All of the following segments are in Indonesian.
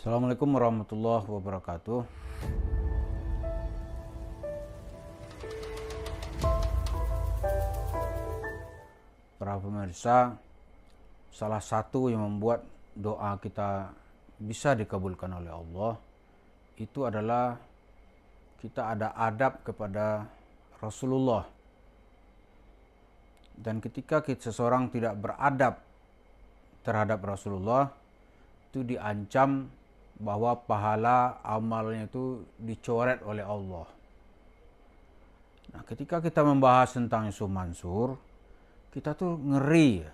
Assalamualaikum warahmatullahi wabarakatuh. Para pemirsa, salah satu yang membuat doa kita bisa dikabulkan oleh Allah itu adalah kita ada adab kepada Rasulullah. Dan ketika seseorang tidak beradab terhadap Rasulullah, itu diancam bahwa pahala amalnya itu dicoret oleh Allah. Nah, ketika kita membahas tentang Yusuf Mansur, kita tuh ngeri.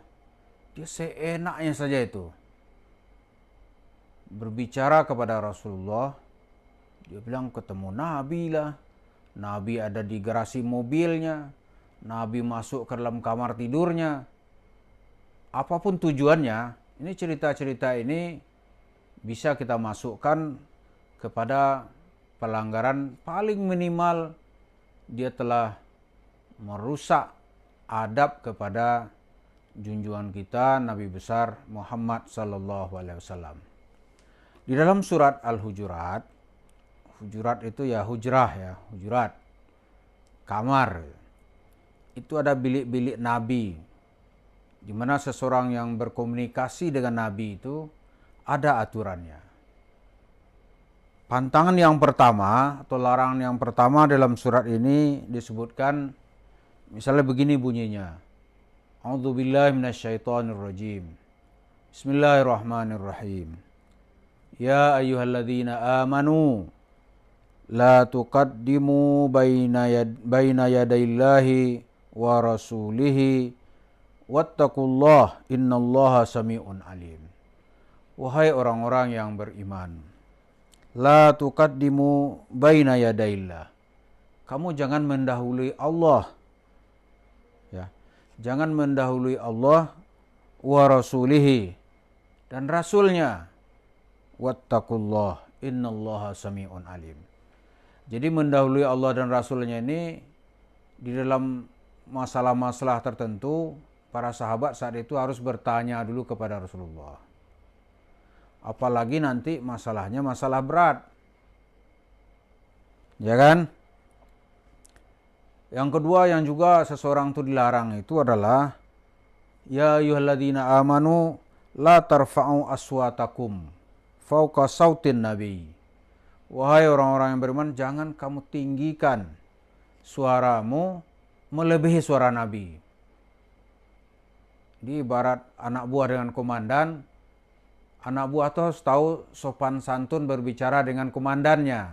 Dia seenaknya saja itu berbicara kepada Rasulullah. Dia bilang ketemu Nabi lah. Nabi ada di garasi mobilnya. Nabi masuk ke dalam kamar tidurnya. Apapun tujuannya, ini cerita-cerita ini bisa kita masukkan kepada pelanggaran paling minimal dia telah merusak adab kepada junjungan kita Nabi besar Muhammad sallallahu alaihi wasallam. Di dalam surat Al-Hujurat, Hujurat itu ya hujrah ya, hujurat, kamar. Itu ada bilik-bilik Nabi, di mana seseorang yang berkomunikasi dengan Nabi itu ada aturannya. Pantangan yang pertama atau larangan yang pertama dalam surat ini disebutkan, misalnya begini bunyinya. A'udzubillahi minasyaitonirrajim. Bismillahirrahmanirrahim. Ya ayyuhalladzina amanu la tuqaddimu baina yadayillahi wa rasulihi wattaqullah innallaha sami'un alim. Wahai orang-orang yang beriman, la tuqaddimu baina yadaillah. Kamu jangan mendahului Allah. Ya. Jangan mendahului Allah wa rasulihi dan rasulnya. Wattaqullah innallaha sami'un alim. Jadi mendahului Allah dan rasulnya ini di dalam masalah-masalah tertentu, para sahabat saat itu harus bertanya dulu kepada Rasulullah. Apalagi nanti masalahnya masalah berat. Ya kan? Yang kedua yang juga seseorang itu dilarang itu adalah ya ayyuhalladzina amanu la tarfa'u aswatakum fauqa sautin nabi. Wahai orang-orang yang beriman, jangan kamu tinggikan suaramu melebihi suara Nabi. Di ibarat anak buah dengan komandan, anak buah itu harus tahu sopan santun berbicara dengan komandannya.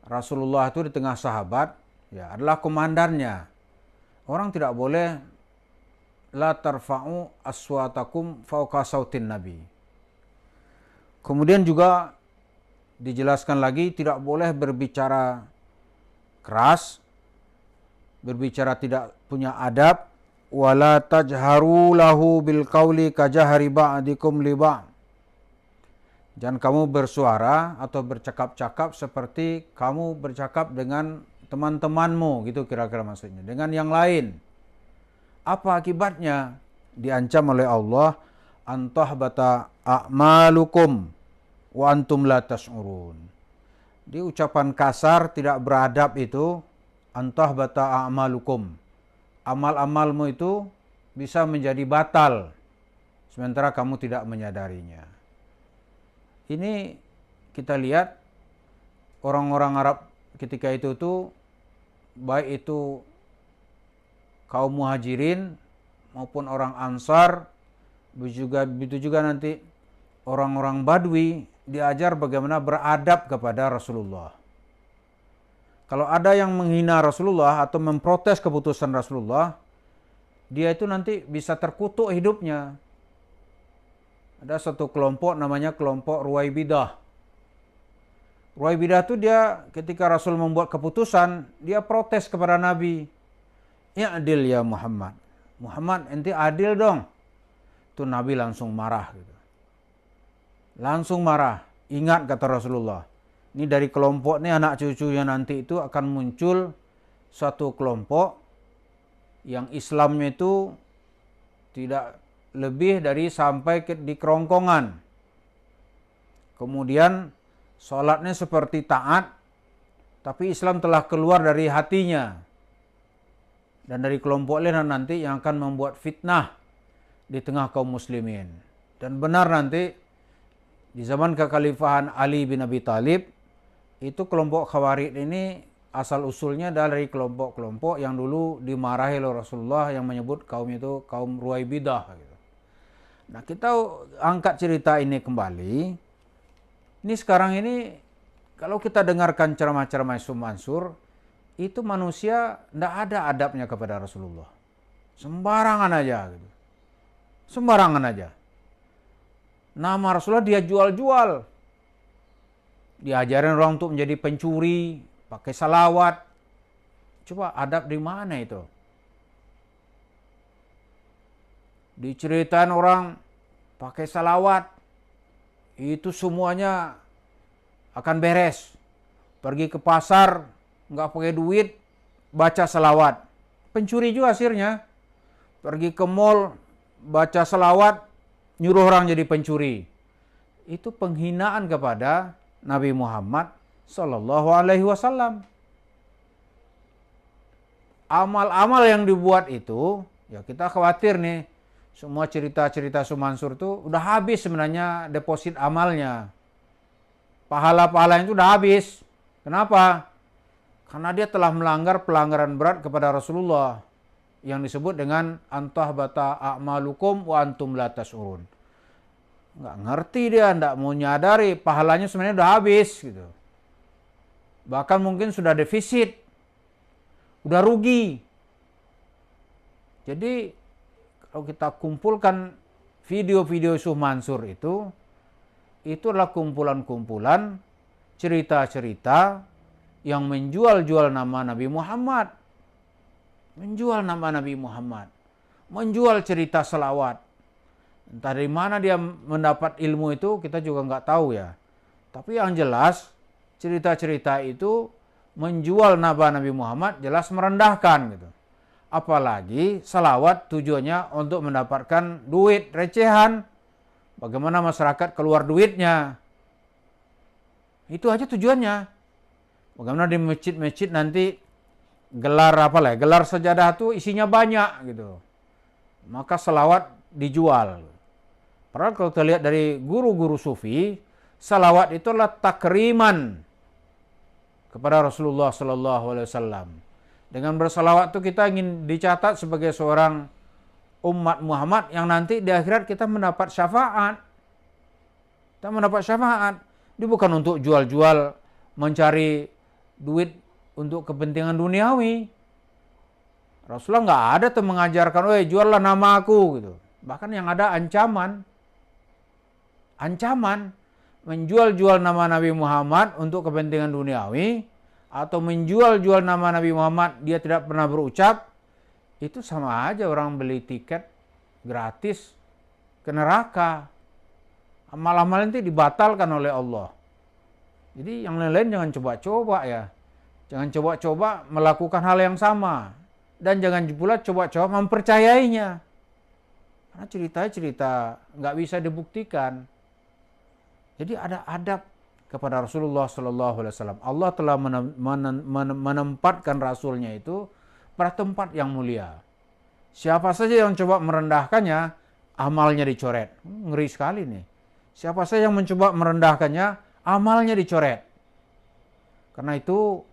Rasulullah itu di tengah sahabat, ya adalah komandannya. Orang tidak boleh la tarfa'u aswatakum fauqa sautin nabi. Kemudian juga dijelaskan lagi tidak boleh berbicara keras, berbicara tidak punya adab, wala tajharu lahu bil qauli kajahari ba'dikum li ba'd. Jangan kamu bersuara atau bercakap-cakap seperti kamu bercakap dengan teman-temanmu, gitu kira-kira maksudnya, dengan yang lain. Apa akibatnya? Diancam oleh Allah, antahbata a'malukum wa antum la tash'urun. Di ucapan kasar tidak beradab itu, antahbata a'malukum. Amal-amalmu itu bisa menjadi batal sementara kamu tidak menyadarinya. Ini kita lihat orang-orang Arab ketika itu tuh, baik itu kaum muhajirin maupun orang Ansar, begitu juga nanti orang-orang Badui diajar bagaimana beradab kepada Rasulullah. Kalau ada yang menghina Rasulullah atau memprotes keputusan Rasulullah, dia itu nanti bisa terkutuk hidupnya. Ada satu kelompok namanya kelompok Ruwaibidah. Ruwaibidah itu dia ketika Rasul membuat keputusan, dia protes kepada Nabi. Ya adil ya Muhammad. Muhammad ente adil dong. Itu Nabi langsung marah gitu. Langsung marah. Ingat kata Rasulullah, ini dari kelompok ini anak cucunya nanti itu akan muncul satu kelompok yang Islamnya itu tidak lebih dari sampai di kerongkongan. kemudian sholatnya seperti taat, tapi Islam telah keluar dari hatinya. Dan dari kelompok lain nanti yang akan membuat fitnah di tengah kaum muslimin. Dan benar nanti di zaman kekhalifahan Ali bin Abi Thalib, itu kelompok Khawarij ini asal usulnya dari kelompok-kelompok yang dulu dimarahi oleh Rasulullah yang menyebut kaum itu kaum Ruwaibidah. Gitu. Nah, kita angkat cerita ini kembali. Ini sekarang ini kalau kita dengarkan ceramah-ceramah Yusuf Mansur, itu manusia tidak ada adabnya kepada Rasulullah. Sembarangan aja gitu. Sembarangan aja. Nama Rasulullah dia jual-jual. Diajarin orang untuk menjadi pencuri, pakai salawat. Coba adab di mana itu? Diceritain orang pakai salawat, itu semuanya akan beres. Pergi ke pasar, nggak pakai duit, baca salawat. Pencuri juga hasilnya. Pergi ke mall, baca salawat, nyuruh orang jadi pencuri. Itu penghinaan kepada Nabi Muhammad Sallallahu Alaihi Wasallam. Amal-amal yang dibuat itu, ya kita khawatir nih, semua cerita-cerita Sumansur itu udah habis sebenarnya deposit amalnya. Pahala-pahala itu udah habis. Kenapa? Karena dia telah melanggar pelanggaran berat kepada Rasulullah yang disebut dengan antahbata a'malukum wa antum la tash'urun. Nggak ngerti dia, nggak mau nyadari pahalanya sebenarnya udah habis gitu. Bahkan mungkin sudah defisit, udah rugi. Jadi kalau kita kumpulkan video-video Yusuf Mansur itu adalah kumpulan-kumpulan cerita-cerita yang menjual-jual nama Nabi Muhammad. Menjual nama Nabi Muhammad. Menjual cerita selawat. Entah dari mana dia mendapat ilmu itu kita juga nggak tahu ya. Tapi yang jelas cerita-cerita itu menjual nama Nabi Muhammad jelas merendahkan gitu. Apalagi salawat tujuannya untuk mendapatkan duit recehan. Bagaimana masyarakat keluar duitnya. Itu aja tujuannya. Bagaimana di masjid-masjid nanti gelar gelar sajadah itu isinya banyak gitu. Maka salawat dijual. Padahal kalau kita lihat dari guru-guru sufi, salawat itu adalah takriman kepada Rasulullah Sallallahu Alaihi Wasallam. Dengan bersalawat itu kita ingin dicatat sebagai seorang umat Muhammad yang nanti di akhirat kita mendapat syafaat. Kita mendapat syafaat. Dia bukan untuk jual-jual mencari duit untuk kepentingan duniawi. Rasulullah nggak ada tuh mengajarkan, juallah nama aku gitu. Bahkan yang ada ancaman. Ancaman menjual-jual nama Nabi Muhammad untuk kepentingan duniawi atau menjual-jual nama Nabi Muhammad dia tidak pernah berucap, itu sama aja orang beli tiket gratis ke neraka. Amal-amal nanti dibatalkan oleh Allah. Jadi yang lain-lain jangan coba-coba ya. Jangan coba-coba melakukan hal yang sama. Dan jangan pula coba-coba mempercayainya. Karena cerita-cerita nggak bisa dibuktikan. Jadi ada adab kepada Rasulullah Sallallahu Alaihi Wasallam. Allah telah menempatkan Rasulnya itu pada tempat yang mulia. Siapa saja yang coba merendahkannya, amalnya dicoret. Ngeri sekali nih. Siapa saja yang mencoba merendahkannya, amalnya dicoret. Karena itu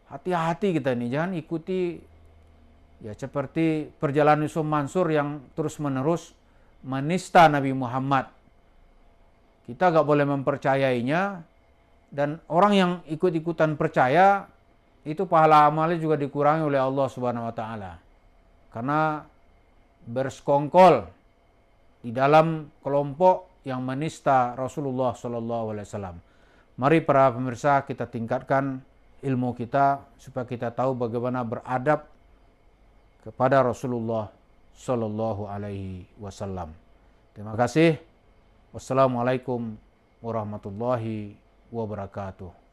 hati-hati kita ini, jangan ikuti ya seperti perjalanan Yusuf Mansur yang terus-menerus menista Nabi Muhammad. Kita gak boleh mempercayainya, dan orang yang ikut-ikutan percaya itu pahala amalnya juga dikurangi oleh Allah Subhanahu wa taala. Karena bersekongkol di dalam kelompok yang menista Rasulullah sallallahu alaihi wasallam. Mari para pemirsa kita tingkatkan ilmu kita supaya kita tahu bagaimana beradab kepada Rasulullah sallallahu alaihi wasallam. Terima kasih. Wassalamualaikum warahmatullahi wabarakatuh.